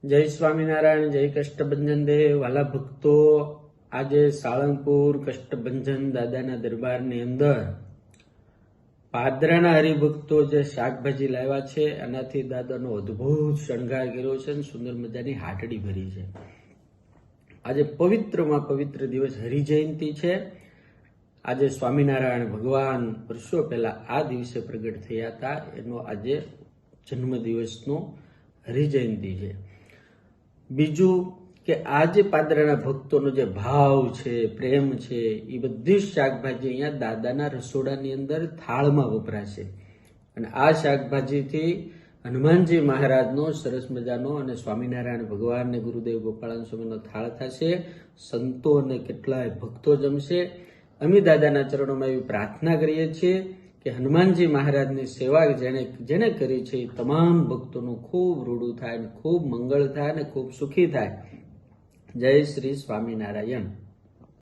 જય સ્વામિનારાયણ, જય કષ્ટભંજન દેવ. વાલા ભક્તો, આજે સાળંગપુર કષ્ટભંજન દાદાના દરબારની અંદર પાદરાના હરિભક્તો જે શાકભાજી લાવ્યા છે એનાથી દાદાનો અદ્ભુત શણગાર કર્યો છે અને સુંદર મજાની હાટડી ભરી છે. આજે પવિત્રમાં પવિત્ર દિવસ હરિજયંતિ છે. આજે સ્વામિનારાયણ ભગવાન વર્ષો પહેલા આ દિવસે પ્રગટ થયા હતા. એનો આજે જન્મદિવસનો હરિજયંતિ છે. બીજું કે આ જે પાદરાના ભક્તોનો જે ભાવ છે, પ્રેમ છે, એ બધી શાકભાજી અહીંયા દાદાના રસોડાની અંદર થાળમાં વપરાશે. અને આ શાકભાજીથી હનુમાનજી મહારાજનો સરસ મજાનો અને સ્વામિનારાયણ ભગવાન ને ગુરુદેવ ગોપાળાન સ્વામીનો થાળ થશે. સંતો અને કેટલાય ભક્તો જમશે. અમે દાદાના ચરણોમાં એવી પ્રાર્થના કરીએ છીએ કે હનુમાનજી મહારાજની સેવા જેને કરી છે એ તમામ ભક્તોનું ખૂબ રૂડું થાય, ખૂબ મંગળ થાય અને ખૂબ સુખી થાય. જય શ્રી સ્વામિનારાયણ.